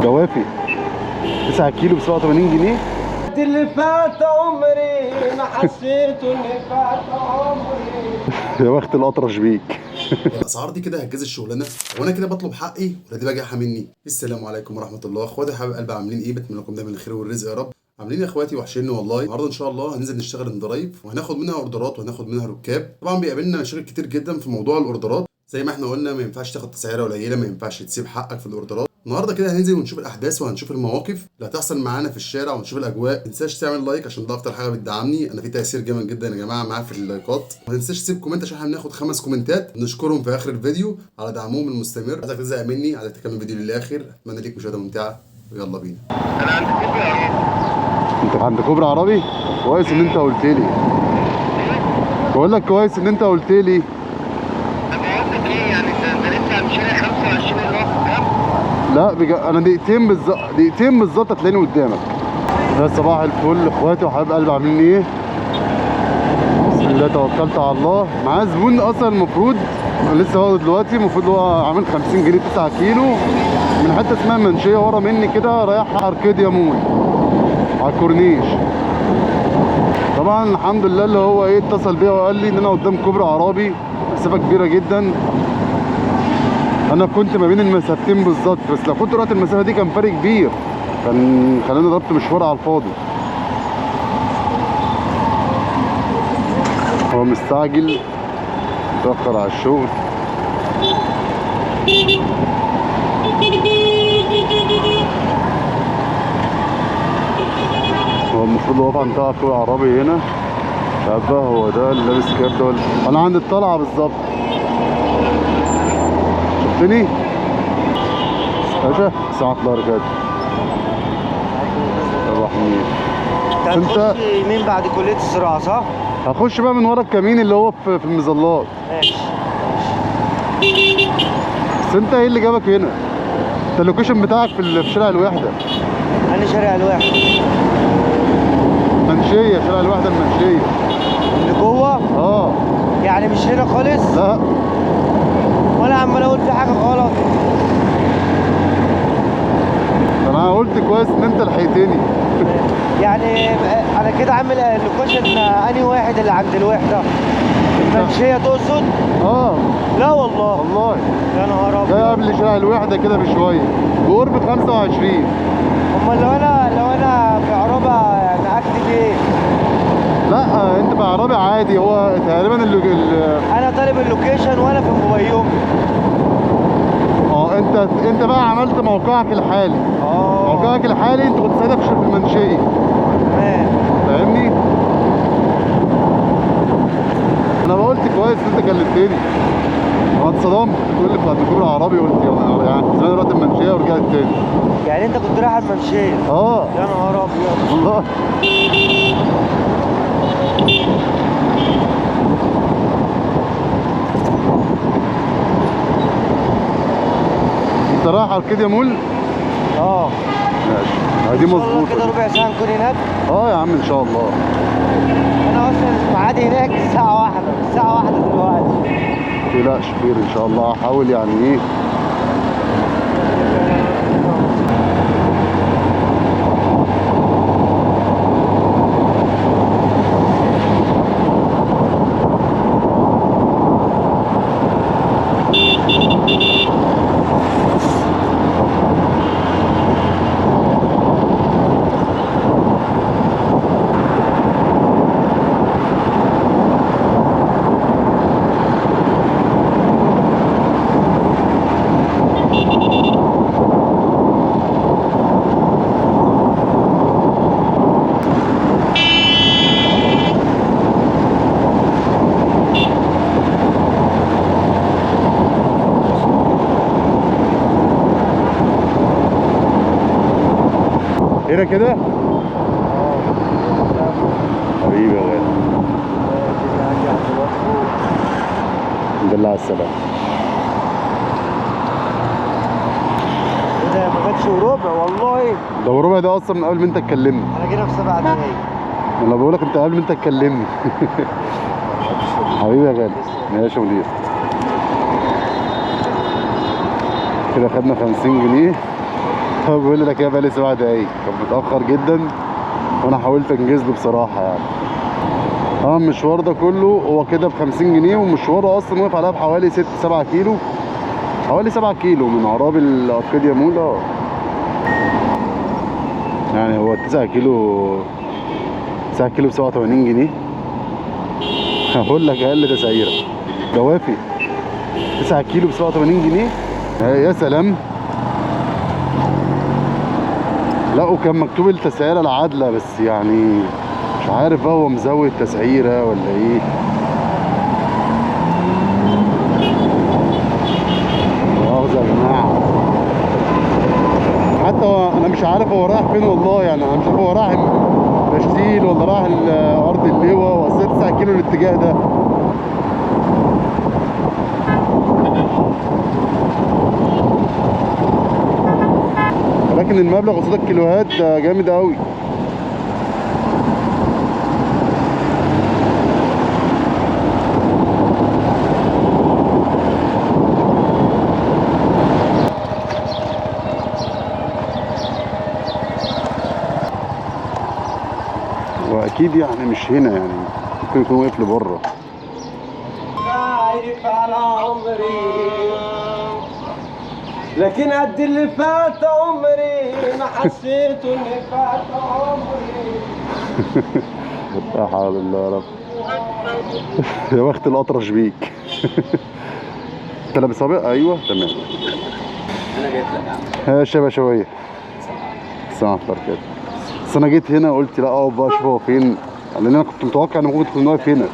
جوافي 9 كيلو ب 87 جنيه. اللي فات عمري ما حسيته اللي فات عمري. يا بخت الاطرش بيك. الاسعار دي كده هتجاز الشغلانه، وانا كده بطلب حقي ولا دي بجاحه مني؟ السلام عليكم ورحمه الله. اخواتي حبايب قلبي عاملين ايه؟ بتمنى لكم دايما الخير والرزق يا رب. عاملين يا اخواتي؟ وحشيني والله. النهارده ان شاء الله هننزل نشتغل الضرايب وهناخد منها اوردرات وهناخد منها ركاب. طبعا بيقابلنا مشاكل كتير جدا في موضوع الاوردرات، زي ما احنا قلنا ما ينفعش تاخد تسعيره قليله، ما ينفعش تسيب حقك في الاوردرات. النهارده كده هننزل ونشوف الاحداث وهنشوف المواقف اللي هتحصل معانا في الشارع ونشوف الاجواء. ما تنساش تعمل لايك عشان ده اكتر حاجه بتدعمني، انا في تاثير جامد جدا يا جماعه معايا في اللايكات. ما تنساش تسيب كومنت عشان احنا بناخد 5 كومنتات نشكرهم في اخر الفيديو على دعمهم المستمر. عايزك تزهق مني، عايزك تكمل الفيديو للاخر. اتمنى ليك مشاهده ممتعه ويلا بينا. انا عند كوبري عربي. انت عند كوبري عربي؟ كويس ان انت قلت لي. بقول لك كويس ان انت قلت لي. طب قصدك ايه يعني؟ انت لسه على شارع 25 اللي هو في الجنب؟ لا انا دقيقتين بالظبط هتلاقيني قدامك. يا صباح الفل اخواتي وحبايب قلبي، عاملين ايه؟ بسم الله توكلت على الله. معايا زبون اصلا المفروض لسه واخده دلوقتي، المفروض هو عامل 50 جنيه 9 كيلو من حته اسمها منشيه ورا مني كده، رايح اركيديا مول على الكورنيش. طبعا الحمد لله اللي هو ايه اتصل بيا وقال لي ان انا قدام كوبري عربي، مسافه كبيره جدا. انا كنت ما بين المسافتين بالظبط، بس لو كنت رحت المسافه دي كان فرق كبير، كان خلاني ضربت مشوار على الفاضي. هو مستعجل متأخر على الشغل. هو المفروض واقف عند طلعة كوبري عربي هنا. مش عارف بقى هو ده اللي لابس كاب ده ولا انا عند الطلعة بالظبط. شفتني؟ باشا ساعة الاركاد. صباح النور. انت هتخش يمين بعد كلية الزراعة صح؟ هخش بقى من ورا الكمين اللي هو في المظلات. ماشي. بس انت ايه اللي جابك هنا؟ انت اللوكيشن بتاعك في شارع الوحدة. انا شارع الواحد. منشية، شارع الوحدة المنشية. اللي جوه؟ اه. يعني مش هنا خالص؟ لا. وانا عمال اقول في حاجة غلط. انا قلت كويس ان انت لحقتني. يعني انا كده عامل اللوكيشن انهي واحد اللي عند الوحدة؟ المنشية تقصد؟ اه. لا والله. والله. يا نهار ابيض. ده قبل شارع الوحدة كده بشوية، بقرب 25. امال لو انا في عربة يعني اكتب ايه؟ لا انت بقى عربي عادي، هو تقريبا انا طالب اللوكيشن وانا في موبايلهم. انت بقى عملت موقعك الحالي. موقعك الحالي انت كنت ساعتها في المنشية. تمام. فاهمني؟ انا قلت كويس ان انت كلمتني. انا اتصدمت، تقول لي بتاعت الكوبري العربي، قلت يعني زمان رحت المنشية ورجعت تاني. يعني انت كنت رايح المنشية؟ اه. يا نهار ابيض. والله. انت رايح اركيديا مول؟ اه. ماشي، دي مظبوطه كده ربع ساعة نكون هناك؟ اه يا عم ان شاء الله. انا اصلا ميعادي هناك الساعة 1، الساعة 1 دلوقتي. متقلقش خير ان شاء الله، هحاول يعني ايه. هنا كده؟ حبيبي يا غالي. الحمد لله على السلامة. ايه ده؟ ما جاتش وربع والله. ده وربع ده اصلا من قبل ما انت تكلمني. انا كده في 7 دقايق. انا بقول لك انت قبل ما انت تكلمني. حبيبي يا غالي. ماشي يا مدير. كده خدنا 50 جنيه بيقول لي ده كده بقالي 7 دقايق، كان متأخر جدا وانا حاولت انجز له بصراحة يعني. المشوار ده كله هو كده ب50 جنيه، ومشواره اصلا واقف عليها بحوالي 6-7 كيلو، حوالي 7 كيلو من عرابي لأركاديا مول. يعني هو 9 كيلو 9 كيلو ب87 جنيه. هقول لك اقل تسعيره جوافي 9 كيلو ب87 جنيه. يا سلام. لا وكان مكتوب التسعيره العادله، بس يعني مش عارف بقى هو مزود تسعيره ولا ايه. مؤاخذة يا جماعه. حتى انا مش عارف هو رايح فين والله، يعني انا مش عارف هو رايح بشتيل ولا رايح ارض اللواء، واصل 9 كيلو الاتجاه ده. لكن المبلغ قصاد الكيلوهات ده جامد قوي. واكيد يعني مش هنا، يعني ممكن يكون واقف لبره. خايف على عمري لكن قد اللي فات عمري ما حسيته اللي فات عمري. لا حول الله يا رب. يا بخت الأطرش بيك. انت لابس ابيض؟ ايوه تمام. انا جيت لك يا عم. يا شبشوية. السلام عليكم كده. بس انا جيت هنا قلت لا اقف بقى اشوف هو فين، لان انا كنت متوقع ان ممكن تكون واقف هنا.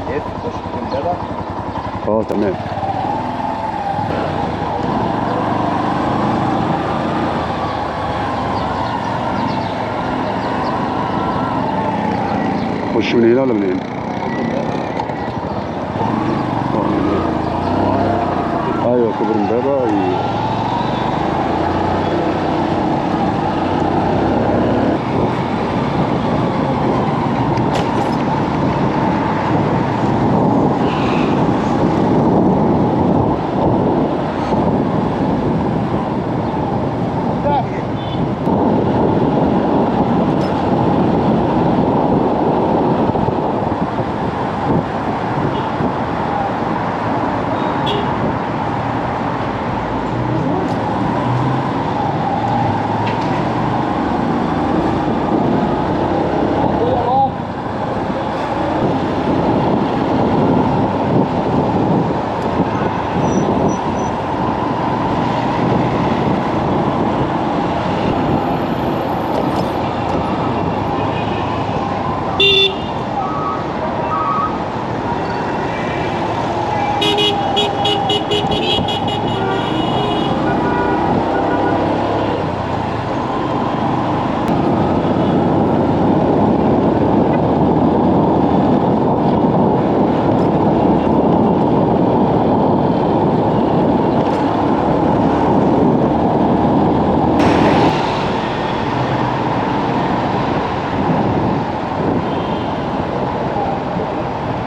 جيت تخش في البلد. تمام. خش من هنا ولا من هنا؟ من هنا. ايوه كوبري امبابة.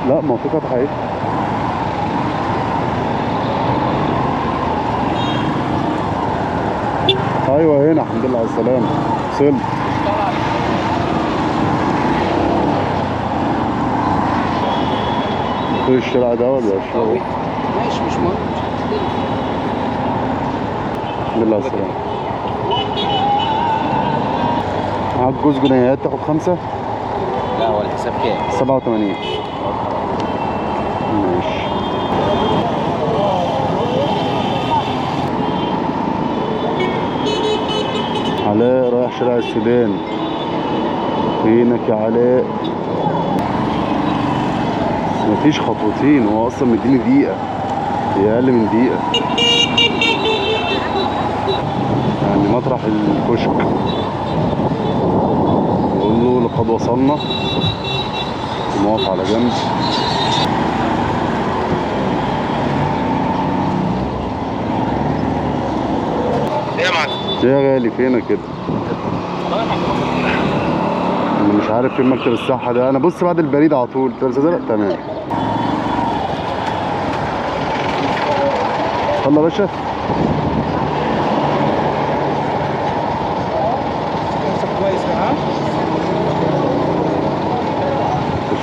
لا ما في فتحة ايه. ايوه هنا الحمد لله على السلامة. وصلت. في الشارع ده ولا الشارع؟ ماشي مش مهم. الحمد لله على السلامة. معاك جوز جنيهات تاخد 5؟ لا هو الحساب كام؟ 87. ماشي. علاء رايح شارع السودان. فينك يا علاء؟ مفيش خطوتين، هو اصلا مديني دقيقة، هي اقل من دقيقة يعني مطرح الكشك. بقول له لقد وصلنا، ونقف على جنب. ايه يا معلم؟ ايه يا غالي فينك كده؟ انا مش عارف فين مكتب الصحة ده. انا بص بعد البريد على طول. تمام. يلا يا باشا.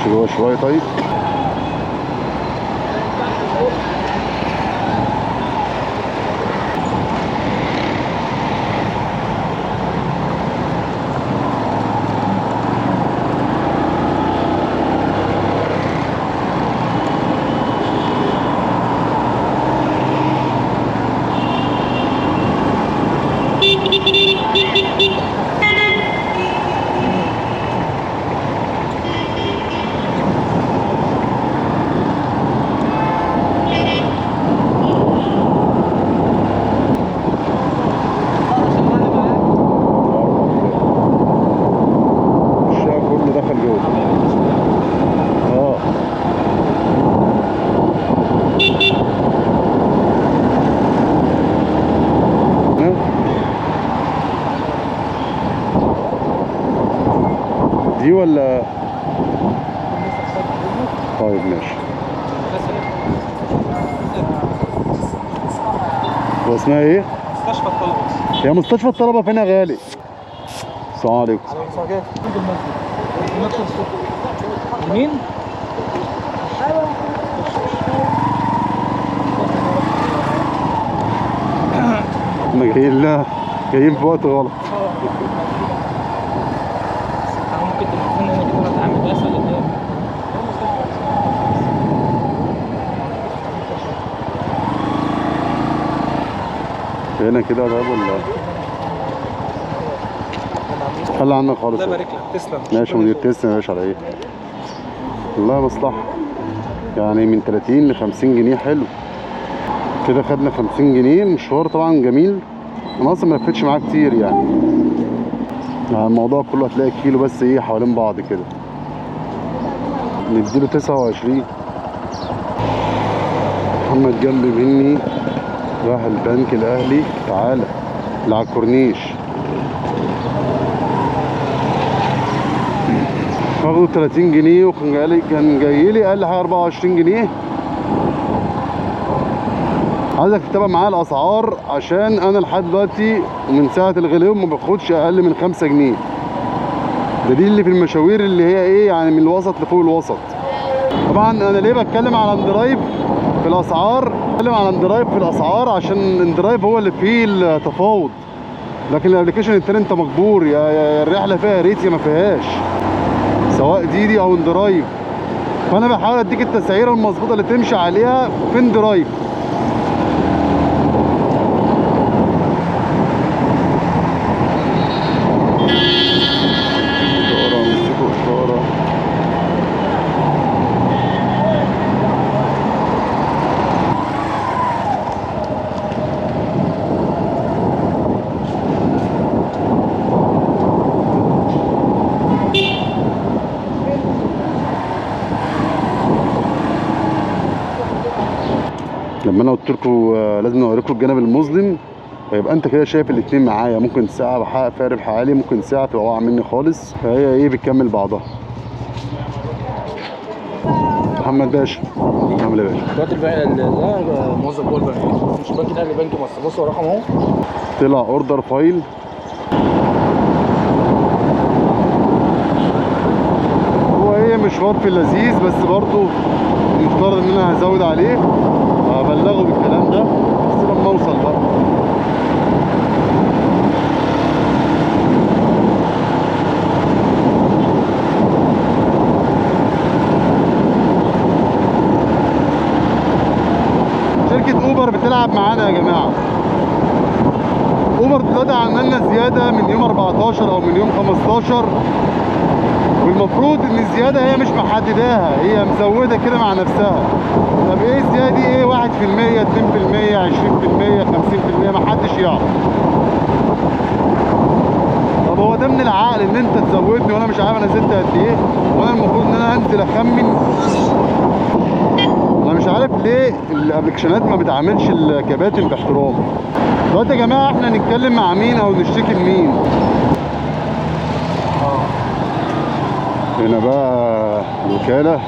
نخش جوه شويه طيب. دي ولا طيب ماشي. واسمها ايه؟ مستشفى الطلبة. هي مستشفى الطلبة فين يا غالي؟ السلام عليكم. يمين؟ احنا جايين في وقت غلط. ممكن تكون هنا كده هتعمل اسهل قدام. هنا كده طيب ولا خلي عنك خالص. الله يبارك لك، تسلم. ماشي يا مدير، تسلم يا باشا. على ايه؟ والله مصلحة، يعني من 30 ل 50 جنيه حلو كده. خدنا 50 جنيه. مشوار طبعا جميل. انا اصلا ما لفتش معاه كتير يعني الموضوع كله هتلاقي كيلو بس ايه حوالين بعض كده. نديله 29. محمد جنبي مني راح البنك الاهلي. تعالى اللي على الكورنيش، واخده 30 جنيه وكان جاي لي قال لي 24 جنيه. عايزك تتابع معايا الاسعار عشان انا لحد دلوقتي ومن ساعه الغلو ما باخدش اقل من 5 جنيه. دي اللي في المشاوير اللي هي ايه يعني من الوسط لفوق الوسط. طبعا انا ليه بتكلم على اندرايف في الاسعار؟ بتكلم على اندرايف في الاسعار عشان اندرايف هو اللي فيه التفاوض، لكن الابلكيشن التاني انت مجبور يا الرحله فيها ريت يا ما فيهاش، سواء ديدي او اندرايف. فانا بحاول اديك التسعيره المظبوطه اللي تمشي عليها في اندرايف. لما انا قلت لكم لازم اوريكم الجانب المظلم، فيبقى انت كده شايف الاتنين معايا. ممكن ساعه بحقق فيها ربح عالي، ممكن ساعه تبقى واقعه مني خالص، فهي ايه بتكمل بعضها. محمد باشا عامل ايه يا باشا؟ دلوقتي البنك ده موظف جوه البنك، مش البنك الاهلي، بنك مصر. بص هو رقم اهو، طلع اوردر فايل. هو ايه مشوار في اللذيذ، بس برضه المفترض ان انا هزود عليه هبلغه بالكلام ده بس لما اوصل بقى. شركة اوبر بتلعب معانا يا جماعة. اوبر دلوقتي عملنا زيادة من يوم 14 او من يوم 15، والمفروض ان الزيادة هي مش محدداها، هي مزودة كده مع نفسها. طب ايه الزيادة دي؟ ايه 1%، 2%، 20%، 50%؟ محدش يعرف. طب هو ده من العقل ان انت تزودني وانا مش عارف انا زدت قد ايه، وانا المفروض ان انا انزل اخمن؟ انا مش عارف ليه الابلكيشنات ما بتعاملش الكباتن باحترام. دلوقتي يا جماعه احنا نتكلم مع مين او نشتكي لمين؟ هنا بقى الوكاله.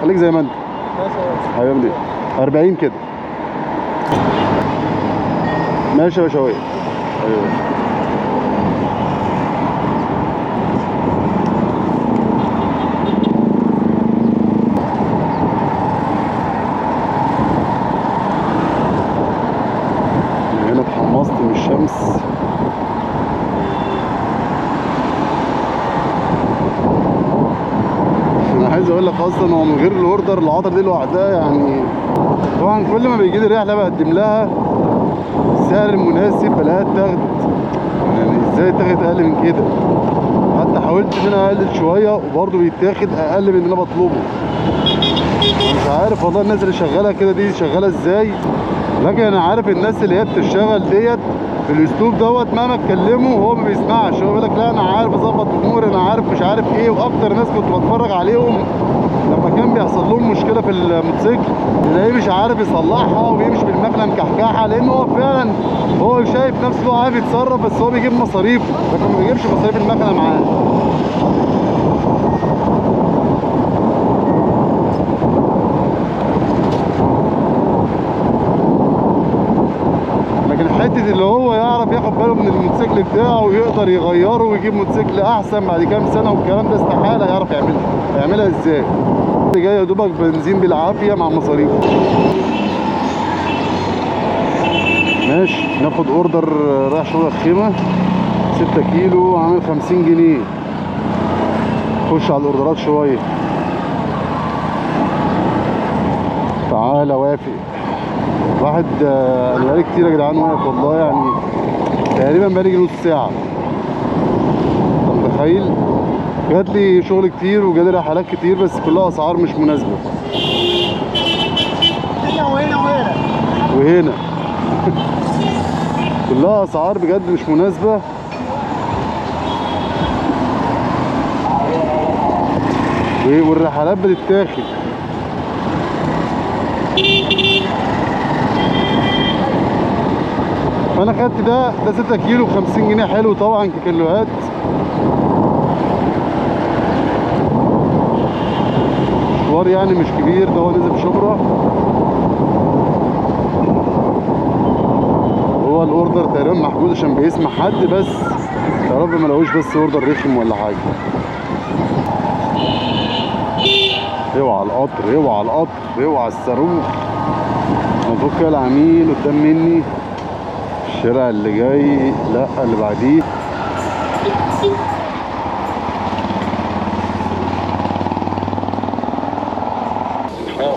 خليك زي ما انت حبيبي. 40 كده ماشي يا باشوية. ايوه هنا اتحمصت من الشمس. انا عايز اقول لك اصلا هو من غير الاوردر العطر دي لوحدها يعني طبعا كل ما بيجي لي رحله بقدم لها السعر المناسب بلاقيها اتاخدت. يعني ازاي اتاخد اقل من كده؟ حتى حاولت ان انا اقلل شويه وبرضه بيتاخد اقل من اللي انا بطلبه. مش عارف والله الناس اللي شغاله كده دي شغاله ازاي، لكن انا عارف الناس اللي هي بتشتغل ديت بالاسلوب دوت مهما اتكلموا هو ما بيسمعش. هو بيقول لك لا انا عارف اظبط اموري، انا عارف مش عارف ايه. واكتر ناس كنت بتفرج عليهم لما كان بيحصل لهم مشكله في الموتوسيكل تلاقيه مش عارف يصلحها ويمشي بالمكنه مكحكحه، لان هو فعلا هو شايف نفسه هو عارف يتصرف، بس هو بيجيب مصاريفه لكن ما بيجيبش مصاريف المكنه معاه. لكن حته اللي هو يعرف ياخد باله من الموتوسيكل بتاعه ويقدر يغيره ويجيب موتوسيكل احسن بعد كام سنه والكلام ده استحاله يعرف يعملها. هيعملها ازاي؟ جاي يا دوبك بنزين بالعافيه مع مصاريفه. ماشي ناخد اوردر رايح شغل الخيمه 6 كيلو عامل 50 جنيه. خش على الاوردرات شويه. تعالى وافق واحد. انا بقالي كتير يا جدعان واقف والله، يعني تقريبا بقالي نص ساعه. انت متخيل؟ جات لي شغل كتير وجالي رحلات كتير بس كلها اسعار مش مناسبه. وهنا كلها اسعار بجد مش مناسبه. والرحلات بتتاخد. فانا خدت ده 6 كيلو ب 50 جنيه حلو طبعا ككيلوهات. مشوار يعني مش كبير، ده هو نزل شبرا. هو الاوردر تقريبا محجوز عشان بيسمع حد بس، يا رب ما لقوش بس اوردر رخم ولا حاجه. اوعى القطر اوعى القطر اوعى الصاروخ. مبروك يا العميل قدام مني. الشارع اللي جاي لا اللي بعديه.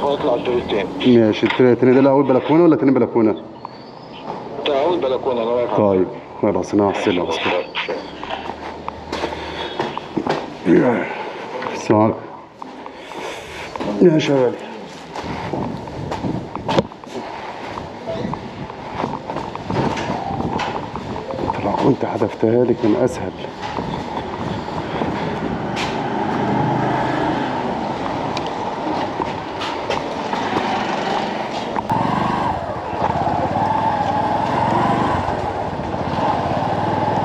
اطلع الدور التاني. ماشي الدور التاني ده الاول بلكونه ولا تاني بلكونه؟ ده اول بلكونه انا واقف. طيب خلاص انا هحسبها بس. السلام عليكم يا شباب. لو كنت حذفتها لي كان اسهل.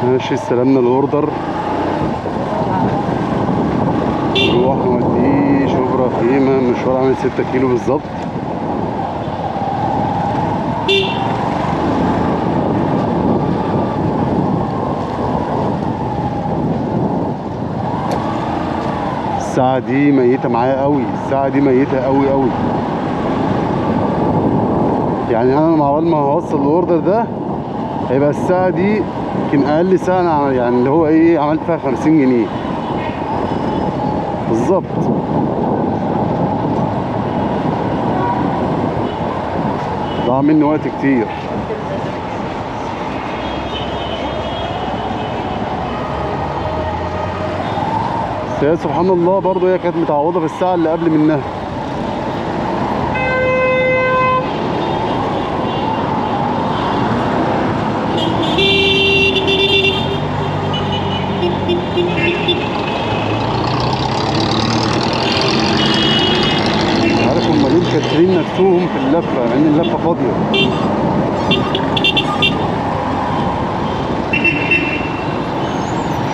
ماشي استلمنا الاوردر. نروح نوديه شبرا خيمة. مشوار عامل 6 كيلو بالظبط. الساعة دي ميتة معايا قوي. الساعة دي ميتة قوي قوي. يعني انا مع اول ما هوصل الاوردر ده هيبقى الساعة دي يمكن اقل ساعة انا يعني اللي هو ايه عملت فيها 50 جنيه بالظبط. ضاع مني وقت كتير. بس هي سبحان الله برضه هي كانت متعوضة في الساعة اللي قبل منها. عارف هما ليه كاترين نفسهم في اللفة مع ان اللفة فاضية.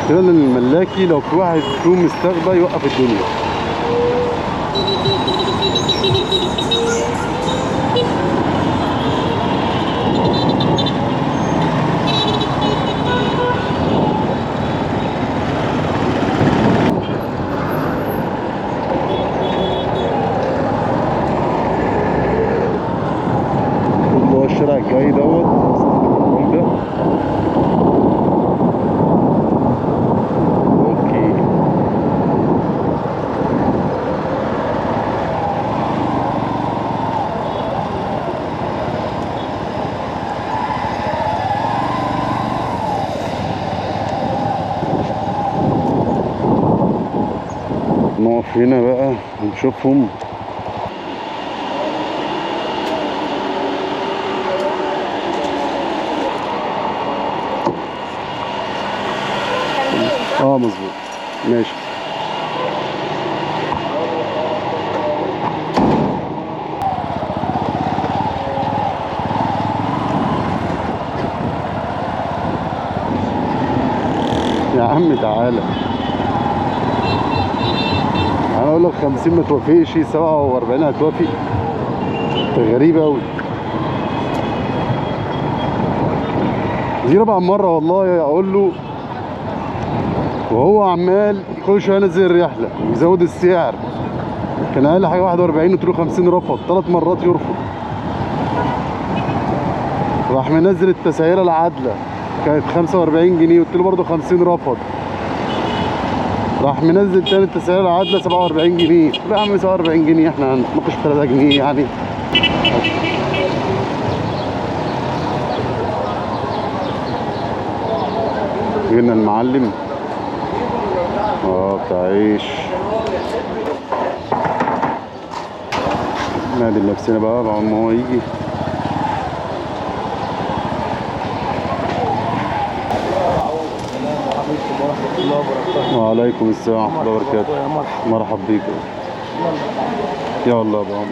كده ان الملاكي لو في واحد فيهم مستغبى يوقف الدنيا. الشارع الجاي دوت ده. اوكي نقف هنا بقى ونشوفهم. مظبوط ماشي. يا عم تعالى، انا اقول لك 50 ما توافقش، 47 هتوافق؟ انت غريب قوي. دي رابع مره والله اقول له، وهو عمال كل شويه ينزل الرحله ويزود السعر. كان اقل حاجه 41 قلت له 50 رفض، 3 مرات يرفض. راح منزل التسعيره العادله كانت 45 جنيه قلت له برضه 50 رفض. راح منزل تاني التسعيره العادله 47 جنيه. قلت له يا عم 47 جنيه احنا هنتناقش في 3 جنيه يعني. جبنا المعلم بتاع عيش. نادي نفسنا بقى بعد ما هو يجي. وعليكم السلام ورحمة الله وبركاته. مرحبا بيك. يلا بقى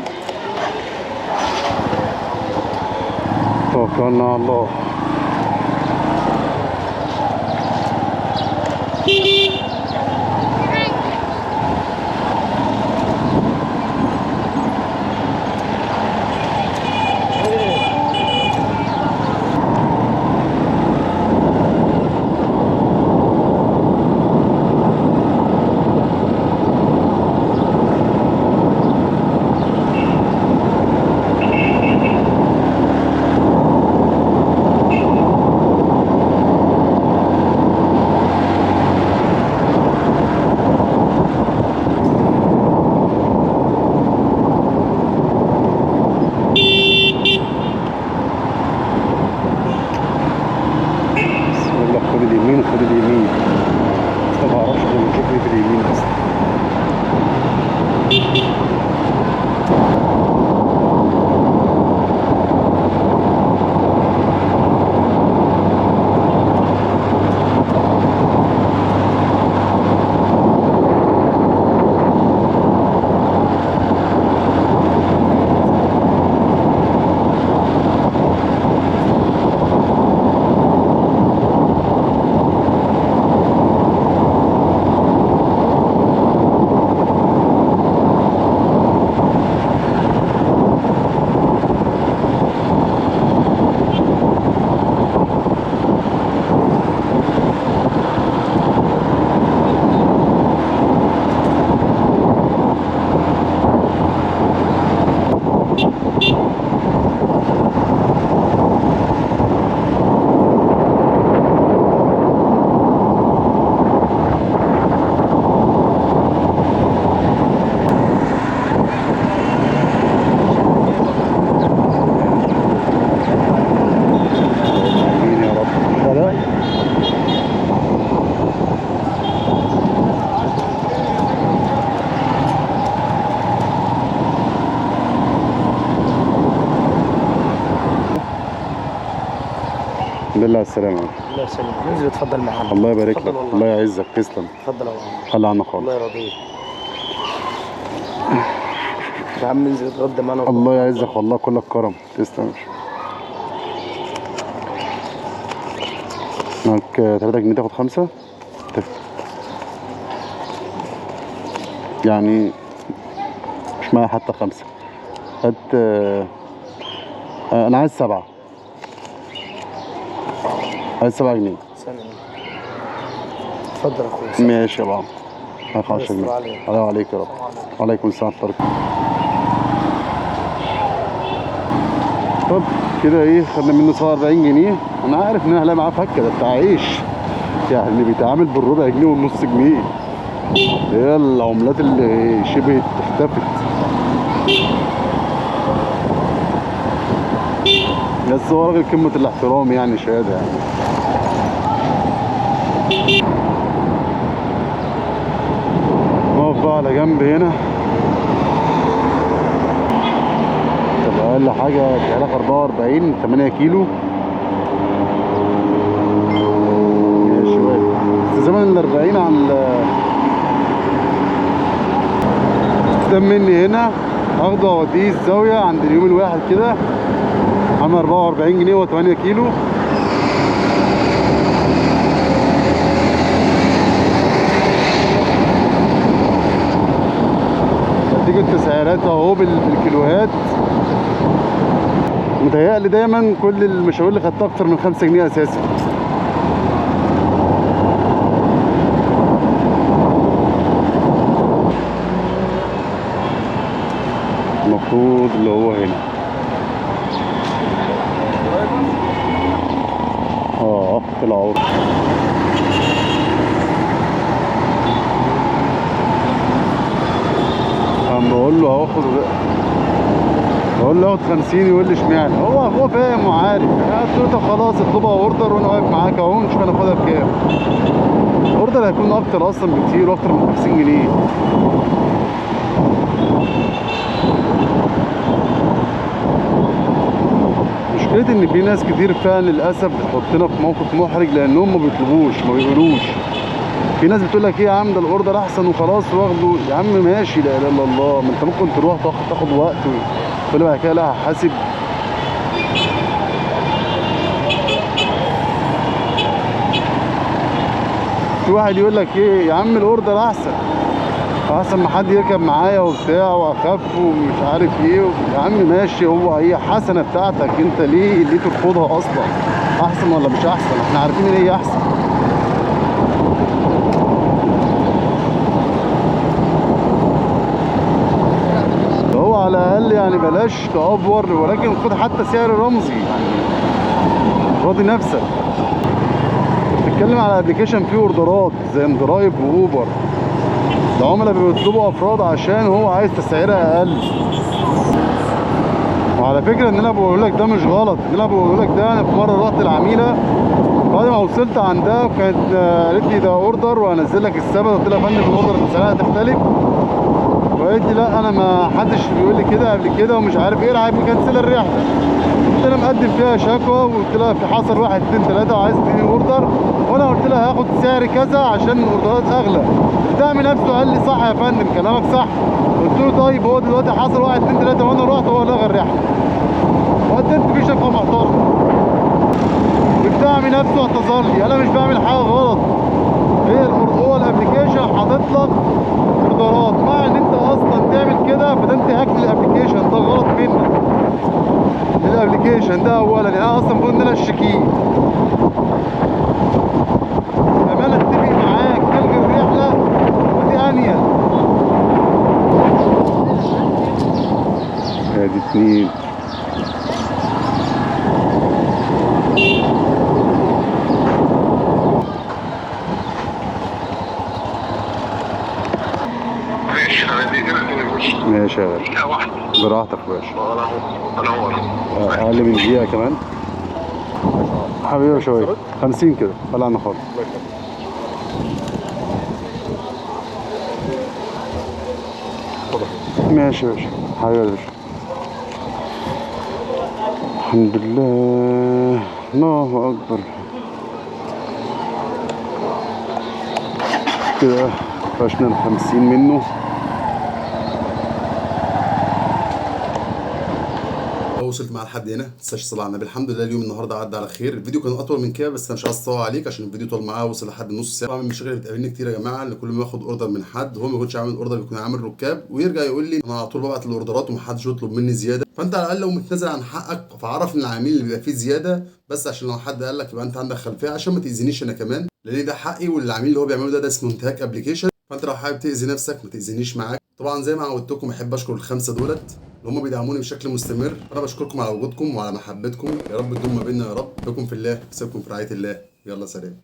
توكلنا على الله. خد اليمين، بس ما بعرفش غير نشوف ايه في اليمين اصلا. الحمد لله على السلامة. الله يسلمك. انزل اتفضل معانا. الله يبارك لك، الله يعزك، تسلم. اتفضل يا عم. خلي عنك خالص. الله يرضيك. يا عم انزل اتغدى معانا. الله يعزك والله، كلك كرم، تسلم. معاك 3 جنيه تاخد 5 يعني مش معايا حتى 5. هات انا عايز 7. عايز 7 جنيه. اتفضل يا اخويا. ماشي يا بابا. معاك 10 جنيه. الله عليك يا رب. وعليكم السلام ورحمة الله. طب كده ايه، خدنا منه 47 جنيه. انا عارف ان انا هلاقي معاه فكه، ده بتاع عيش يعني، بيتعامل بالربع جنيه والنص جنيه، هي العملات اللي شبه اختفت. بس هو راجل قمة الاحترام يعني، شهادة يعني. نقف بقى على جنب هنا. طب أقل حاجة اديها لك 44 8 كيلو ماشي واقف. بس زمن ال 40 عن قدام مني هنا، هاخده اوديه الزاوية عند اليوم الواحد كده، عامل 44 جنيه و8 كيلو. بديك التسعيرات اهو بالكيلوهات. متهيألي دايما كل المشاوير اللي خدتها اكتر من 5 جنيه اساسا. المفروض اللي هو هنا طلع عرض. قام بقول له بقول له هاخد 50، يقول لي اشمعنى؟ هو فاهم وعارف. انا قلت له طب خلاص اطلبها اوردر وانا واقف معاك اهو، نشوف هناخدها بكام. الاوردر هيكون اكتر اصلا بكتير واكتر من 50 جنيه. مشكلتي ان في ناس كتير فعلا للاسف بتحطنا في موقف محرج، لانهم ما بيطلبوش ما بيقولوش. في ناس بتقول لك ايه يا عم ده الاوردر احسن وخلاص واخده. يا عم ماشي، لا اله الا الله، ما انت ممكن تروح تاخد وقت وتقول بعد كده لا هحاسب. في واحد يقول لك ايه يا عم الاوردر احسن ما حد يركب معايا وبتاع واخف ومش عارف ايه. يا عم ماشي، هي حسنه بتاعتك انت، ليه ترفضها اصلا؟ احسن ولا مش احسن؟ احنا عارفين ان هي احسن. هو على الاقل يعني بلاش تأفور، ولكن خد حتى سعر رمزي يعني، راضي نفسك. بتتكلم على ابلكيشن فيه اوردرات زي اندرايف واوبر، العملاء بيطلبوا افراد عشان هو عايز تسعيرها اقل. وعلى فكره ان انا بقول لك ده مش غلط، ان انا بقول لك ده. انا في مره رحت العميله بعد ما وصلت عندها، كانت قالت لي ده اوردر وهنزل لك السبب. قلت لها يا فندم الاوردر سعرها هتختلف، وقالت لي لا انا ما حدش بيقول لي كده قبل كده ومش عارف ايه، راح مكنسله الرحله. قلت لها مقدم فيها شكوى، وقلت لها في حصل 1 2 3 وعايز تديني اوردر، وانا قلت لها هاخد سعر كذا عشان الاوردرات اغلى. الدعم نفسه قال لي صح يا فندم كلامك صح. قلت له طيب هو دلوقتي حصل 1 2 3 وانا رحت هو لغى الرحله، وقدمت فيه شكوى محترمه. الدعم نفسه اعتذر لي، انا مش بعمل حاجه غلط. هو الابلكيشن حاطط لك اوردرات، مع ان انت اصلا تعمل كده فده انتهاك للابلكيشن، ده غلط منك الابلكيشن ده اولا. يعني انا اصلا المفروض ان انا اشتكيه، كمان اتفق معاك تلغي الرحله، ودي انيل. ادي 2 ماشي يا باشا. دقيقة واحدة براحتك يا باشا. أنا هو اقل من دقيقه كمان حبيبي. شويه 50 كده طلعنا خالص. ماشي يا باشا حبيبي يا باشا. الحمد لله، الله اكبر. كده فشنا ال 50 منه. وصلت معاه لحد هنا. متنساش تصلي على النبي. الحمد لله اليوم النهارده عدى على خير. الفيديو كان اطول من كده بس انا مش عايز اطول عليك عشان الفيديو طول معاه، وصل لحد نص ساعه. طبعا من المشاكل اللي بتقابلني كتير يا جماعه ان كل ما باخد اوردر من حد هو ما يكونش عامل اوردر، بيكون عامل ركاب ويرجع يقول لي انا على طول ببعت الاوردرات ومحدش يطلب مني زياده. فانت على الاقل لو متنازل عن حقك فعرف ان العميل اللي بيبقى فيه زياده، بس عشان لو حد قال لك يبقى انت عندك خلفيه، عشان ما تاذينيش انا كمان، لان ده حقي. والعميل اللي هو بيعمله ده اسمه انتهاك ابلكيشن. فانت لو حابب تاذي نفسك ما تاذينيش معاك. طبعا زي ما عودتكم احب اشكر ال5 دولت، اللي هم بيدعموني بشكل مستمر. انا بشكركم على وجودكم وعلى محبتكم، يا رب تدوم ما بيننا يا رب. بكم في الله، سيبكم في رعايه الله. يلا سلام.